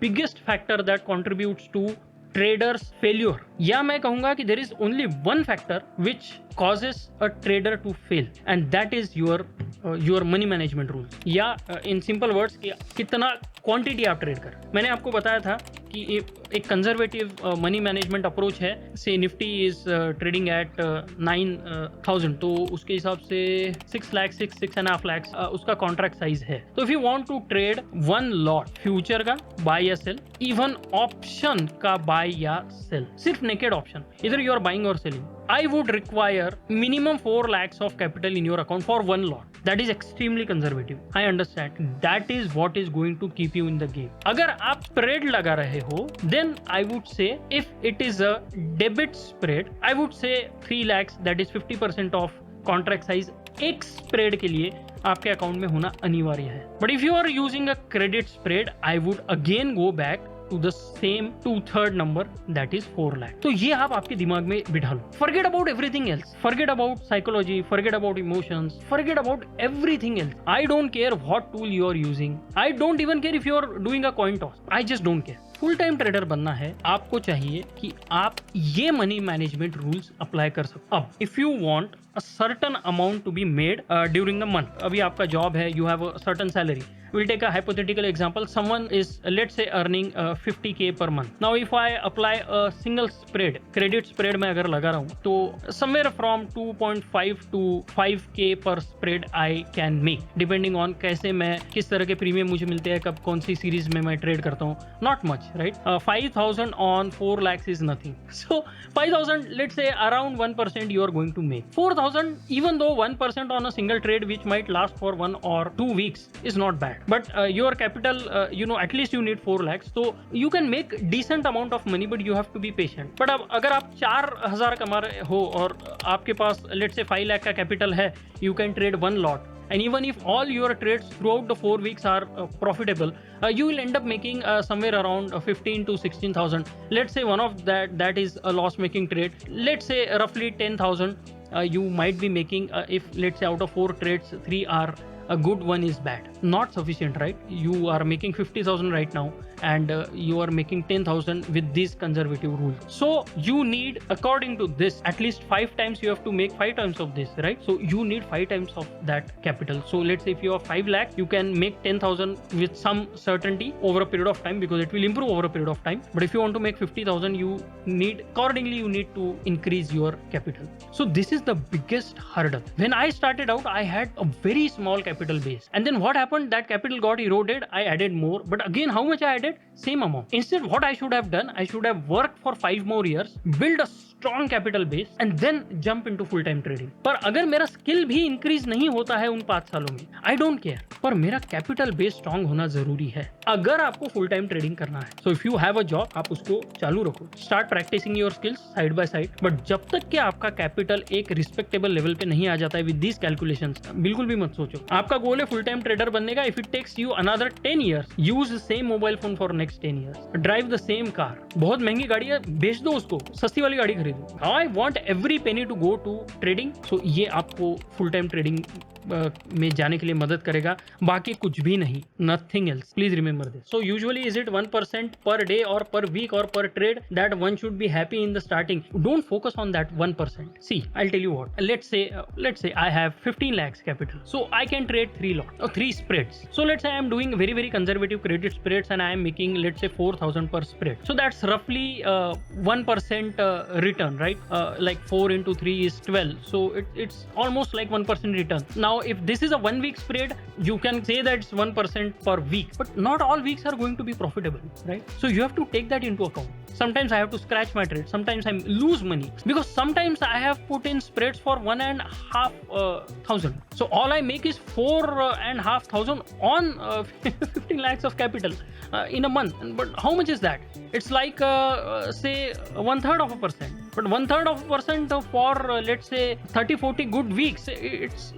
biggest factor that contributes to traders failure, या मैं कहूंगा कि there is only one factor which causes a trader to fail, and that is your money management rules, या in simple words कि कितना quantity आप trade कर। मैंने आपको बताया था कि एक कंजर्वेटिव मनी मैनेजमेंट अप्रोच है। से निफ्टी इज ट्रेडिंग एट 9,000, तो उसके हिसाब से 6 लाख 6.5 लाख उसका कॉन्ट्रैक्ट साइज है। तो if you want to trade one lot future का बाय या सेल, इवन ऑप्शन का बाय या सेल, सिर्फ नेकेड ऑप्शन, इधर यू आर बाइंग और selling, I would require minimum 4 lakhs of capital in your account for one lot. That is extremely conservative. I understand. That is what is going to keep you in the game. अगर आप spread लगा रहे हो, then I would say if it is a debit spread, I would say 3 lakhs, that is 50% of contract size, एक spread के लिए आपके account में होना अनिवार्य है। But if you are using a credit spread, I would again go back to the same 2/3 number, that is 4 lakh. तो ये आप आपके दिमाग में बिठा लो। Forget about everything else. Forget about psychology. Forget about emotions. Forget about everything else. I don't care what tool you are using. I don't even care if you are doing a coin toss. I just don't care. Full time trader बनना है, आपको चाहिए कि आप ये money management rules apply कर सको। अब if you want a certain amount to be made during the month, अभी आपका जॉब है, you have a certain salary, we'll take a hypothetical example. Someone is, let's say, earning 50k per month. Now if I apply a single spread, credit spread में अगर लगा रहा हूँ, तो somewhere from 2.5 to 5k per spread I can make, depending on कैसे मैं, किस तरह के प्रीमियम मुझे मिलते हैं, कब कौन सी सीरीज में मैं ट्रेड करता हूँ। Not much, right? 5,000 on 4 lakhs is nothing. So 5,000, let's say around 1% you are going to make. 4,000, even though 1% on a single trade which might last for 1 or 2 weeks is not bad. But your capital, at least you need 4 lakhs, so you can make decent amount of money, but you have to be patient. But अब अगर आप 4,000 कमा रहे हो और आपके पास let's say 5 lakh का capital है, you can trade one lot. And even if all your trades throughout the 4 weeks are profitable, you will end up making somewhere around 15 to 16,000. Let's say one of that is a loss-making trade. Let's say roughly 10,000. You might be making if let's say out of 4 trades, 3 are a good, one is bad. Not sufficient, right? You are making 50,000 right now, and you are making 10,000 with these conservative rules. So you need, according to this, at least 5 times you have to make 5 times of this, right? So you need 5 times of that capital. So let's say if you have 5 lakh, you can make 10,000 with some certainty over a period of time, because it will improve over a period of time. But if you want to make 50,000, you need, accordingly, you need to increase your capital. So this is the biggest hurdle. When I started out, I had a very small capital base, and then what happened? That capital got eroded. I added more, but again, how much I added? Same amount. Instead, what I should have done, I should have worked for 5 more years, build a strong capital base, and then jump into full time trading. पर अगर मेरा skill भी increase नहीं होता है उन 5 सालों में, I don't care, पर मेरा कैपिटल बेस स्ट्रांग होना जरूरी है अगर आपको फुल टाइम ट्रेडिंग करना है। So if you have a job, आप उसको चालू रखो, start practicing your skills side by side, but जब तक कि आपका कैपिटल एक रिस्पेक्टेबल लेवल पे नहीं आ जाता है विद दीज कैलकुलेशंस, बिल्कुल भी मत सोचो आपका गोल है फुल टाइम ट्रेडर बनने का। If it takes you another 10 years, use the same mobile phone for next 10 years, drive the same car, बहुत महंगी गाड़ी है, बेच दो उसको, सस्ती वाली गाड़ी खरीदो। I want every penny to go to trading. So ये आपको फुल टाइम ट्रेडिंग में जाने के लिए मदद करेगा, बाकी कुछ भी नहीं, nothing else, please remember this. So usually is it 1% per day और पर वीक और per trade that one should be happy in the starting? Don't focus on that 1%. See, I tell you what, let's say I have 15 lakhs capital, so I can trade 3 lots or 3 spreads. So let's say I am doing very conservative credit spreads and I am making, let's say, 4,000 per spread. So that's roughly 1% return, right? Like 4 into 3 is 12, so it's almost like 1% return. Now if this is a 1 week spread, you can say that it's 1% per week, but not all weeks are going to be profitable, right? So you have to take that into account. Sometimes I have to scratch my trade, sometimes I lose money, because sometimes I have put in spreads for 1,500. So all I make is 4,500 on 15 lakhs of capital in a month. But how much is that? It's like say 1/3 of a percent. But 1/3 of a percent for let's say 30-40 good weeks,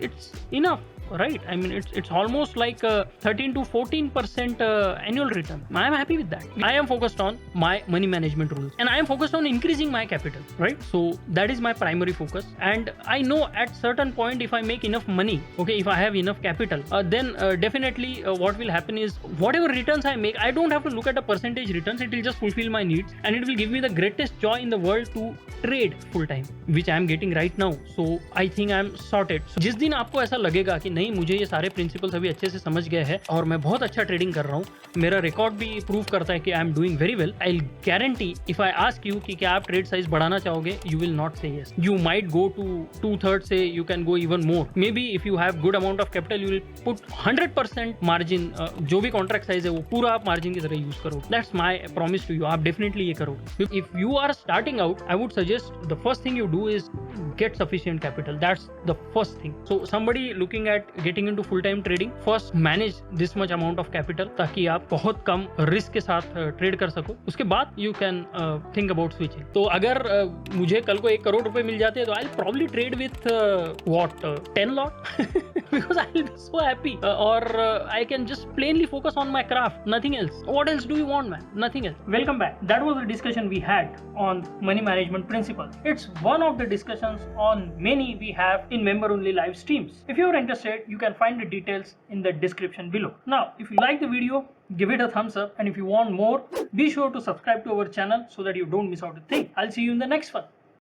it's enough. right? I mean, it's almost like 13 to 14% annual return. I am happy with that. I am focused on my money management rules, and I am focused on increasing my capital, right? So that is my primary focus, and I know at certain point if I make enough money, okay, if I have enough capital, then definitely what will happen is whatever returns I make, I don't have to look at the percentage returns. It will just fulfill my needs, and it will give me the greatest joy in the world to trade full time, which I am getting right now. So I think I am sorted. So जिस दिन आपको ऐसा लगेगा कि नहीं, मुझे ये सारे प्रिंसिपल्स अभी अच्छे से समझ गए हैं और मैं बहुत अच्छा ट्रेडिंग कर रहा हूँ, मेरा रिकॉर्ड भी प्रूव करता है कि I am doing very well, I guarantee if I ask you कि क्या आप ट्रेड साइज बढ़ाना चाहोगे, you will not say yes. You might go to 2/3 say you can go even more. Maybe if you have good amount of capital you will put 100% margin. जो भी contract size है वो पूरा आप margin की तरह use करो. That's my promise to you. आप डेफिनेटली ये करो. If you are starting out, I would suggest the first thing you do is get sufficient capital. That's the first thing. So somebody looking at getting into full time trading, first manage this much amount of capital ताकि आप बहुत कम risk के साथ trade कर सको. उसके बाद you can think about switching. तो अगर मुझे कल को 1 करोड़ रुपए मिल जाते हैं तो I'll probably trade with 10 lot because I'll be so happy. Or I can just plainly focus on my craft, nothing else. What else do you want, man? Nothing else. Welcome back. That was the discussion we had on money management principles. It's one of the discussions on many we have in member only live streams. If you're interested, you can find the details in the description below. Now, if you like the video, give it a thumbs up, and if you want more, be sure to subscribe to our channel so that you don't miss out a thing. I'll see you in the next one.